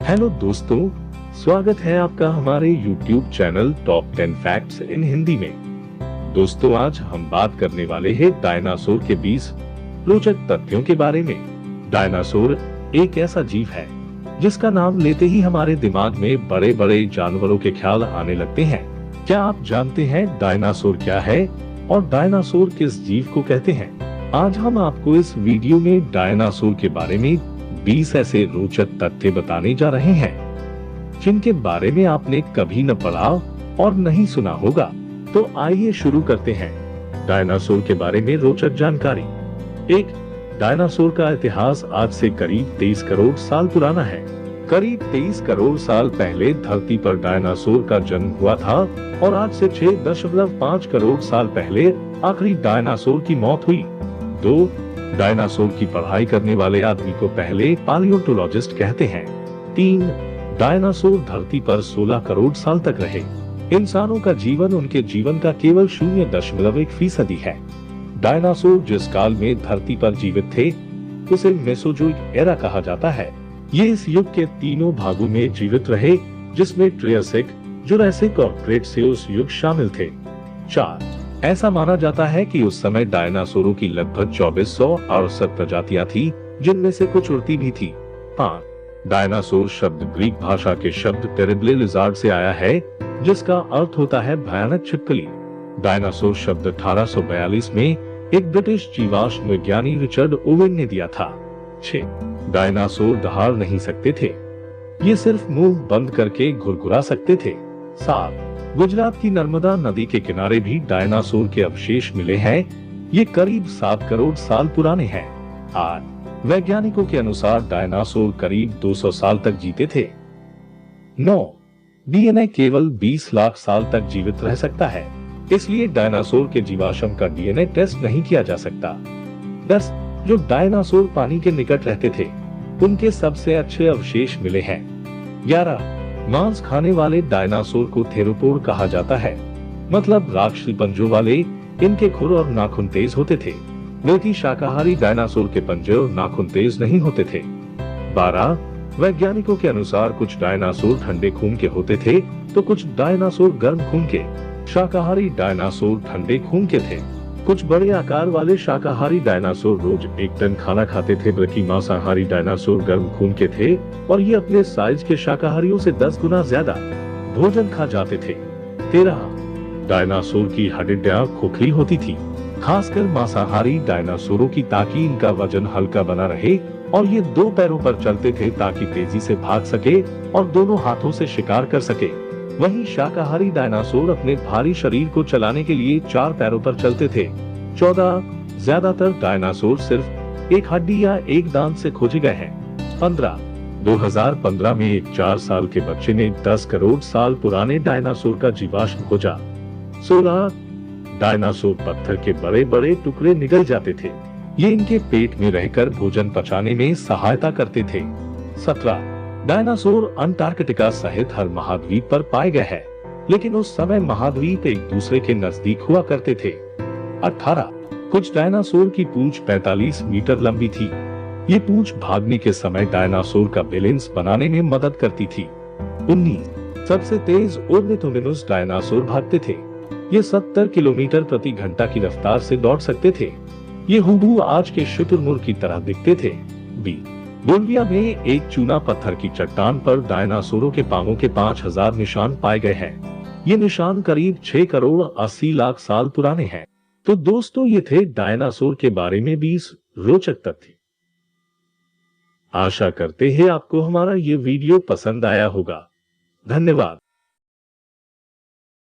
Hello दोस्तों, स्वागत है आपका हमारे YouTube channel top 10 facts in Hindi में। दोस्तों, आज हम बात करने वाले हैं डायनासोर के 20 रोचक तथ्यों के बारे में। डायनासोर एक ऐसा जीव है जिसका नाम लेते ही हमारे दिमाग में बड़े बड़े जानवरों के ख्याल आने लगते हैं। क्या आप जानते हैं डायनासोर क्या है और डायनासोर किस जीव को कहते हैं? आज हम आपको इस वीडियो में डायनासोर के बारे में 20 ऐसे रोचक तथ्य बताने जा रहे हैं जिनके बारे में आपने कभी न पढ़ा और नहीं सुना होगा। तो आइए शुरू करते हैं डायनासोर के बारे में रोचक जानकारी। एक, डायनासोर का इतिहास आज से करीब 23 करोड़ साल पुराना है। करीब 23 करोड़ साल पहले धरती पर डायनासोर का जन्म हुआ था और आज से 6.5 करोड़ साल पहले आखिरी डायनासोर की मौत हुई। 2, डायनासोर की पढ़ाई करने वाले आदमी को पहले पालियोंटोलॉजिस्ट कहते हैं। 3, डायनासोर धरती पर 16 करोड़ साल तक रहे। इंसानों का जीवन उनके जीवन का केवल 0.1% है। डायनासोर जिस काल में धरती पर जीवित थे उसे मेसोजोइक एरा कहा जाता है। ये इस युग के तीनों भागों में जीवित रहे जिसमें ट्रियासिक, जुरासिक और क्रेटेशियस युग शामिल थे। 4, ऐसा माना जाता है कि उस समय डायनासोरों की लगभग 2468 प्रजातियां थी जिनमें से कुछ उड़ती भी थी। 5, डायनासोर शब्द ग्रीक भाषा के शब्द टेरिबले लिजार्ड से आया है जिसका अर्थ होता है भयानक छिपकली। डायनासोर शब्द 1842 में एक ब्रिटिश जीवाश्म विज्ञानी रिचर्ड ओवेन ने दिया था। 6, डायनासोर दहाड़ नहीं सकते थे, ये सिर्फ मुंह बंद करके घुरघुरा सकते थे। 7, गुजरात की नर्मदा नदी के किनारे भी डायनासोर के अवशेष मिले हैं। ये करीब 7 करोड़ साल पुराने हैं। 8, वैज्ञानिकों के अनुसार डायनासोर करीब 200 साल तक जीते थे। 9, डीएनए केवल 20 लाख साल तक जीवित रह सकता है, इसलिए डायनासोर के जीवाश्म का डीएनए टेस्ट नहीं किया जा सकता। 10, जो डायनासोर पानी के निकट रहते थे उनके सबसे अच्छे अवशेष मिले हैं। 11, मांस खाने वाले डायनासोर को थेरोपोड कहा जाता है, मतलब राक्षसी पंजों वाले। इनके खुर और नाखून तेज होते थे, बल्कि शाकाहारी डायनासोर के पंजे और नाखून तेज नहीं होते थे। 12, वैज्ञानिकों के अनुसार कुछ डायनासोर ठंडे खून के होते थे तो कुछ डायनासोर गर्म खून के। शाकाहारी डायनासोर ठंडे खून के थे। कुछ बड़े आकार वाले शाकाहारी डायनासोर रोज 1 टन खाना खाते थे, बल्कि मांसाहारी डायनासोर गर्म खून के थे और ये अपने साइज के शाकाहारियों से 10 गुना ज्यादा भोजन खा जाते थे। 13, डायनासोर की हड्डियां खोखली होती थी, खासकर मांसाहारी डायनासोरों की, ताकि इनका वजन हल्का बना रहे और ये 2 पैरों पर चलते थे ताकि तेजी से भाग सके और दोनों हाथों से शिकार कर सके। वहीं शाकाहारी डायनासोर अपने भारी शरीर को चलाने के लिए 4 पैरों पर चलते थे। 14, ज्यादातर डायनासोर सिर्फ एक हड्डी या एक दांत से खोजे गए हैं। 15, 2015 में एक 4 साल के बच्चे ने 10 करोड़ साल पुराने डायनासोर का जीवाश्म खोजा। 16, डायनासोर पत्थर के बड़े बड़े टुकड़े निगल जाते थे, ये इनके पेट में रहकर भोजन पचाने में सहायता करते थे। 17, डायनासोर अंटार्कटिका सहित हर महाद्वीप पर पाए गए हैं, लेकिन उस समय महाद्वीप एक दूसरे के नजदीक हुआ करते थे। 18, कुछ डायनासोर की पूंछ 45 मीटर लंबी थी। ये पूंछ भागने के समय डायनासोर का बैलेंस बनाने में मदद करती थी। 19, सबसे तेज ओर्निथोमिनस डायनासोर भागते थे। ये 70 किलोमीटर प्रति घंटा की रफ्तार से दौड़ सकते थे। ये हूबहू आज के शुतुरमुर्ग की तरह दिखते थे। 20, बोलिविया में एक चूना पत्थर की चट्टान पर डायनासोरों के पांवों के 5000 निशान पाए गए हैं। ये निशान करीब 6 करोड़ 80 लाख साल पुराने हैं। तो दोस्तों, ये थे डायनासोर के बारे में 20 रोचक तथ्य। आशा करते हैं आपको हमारा ये वीडियो पसंद आया होगा। धन्यवाद।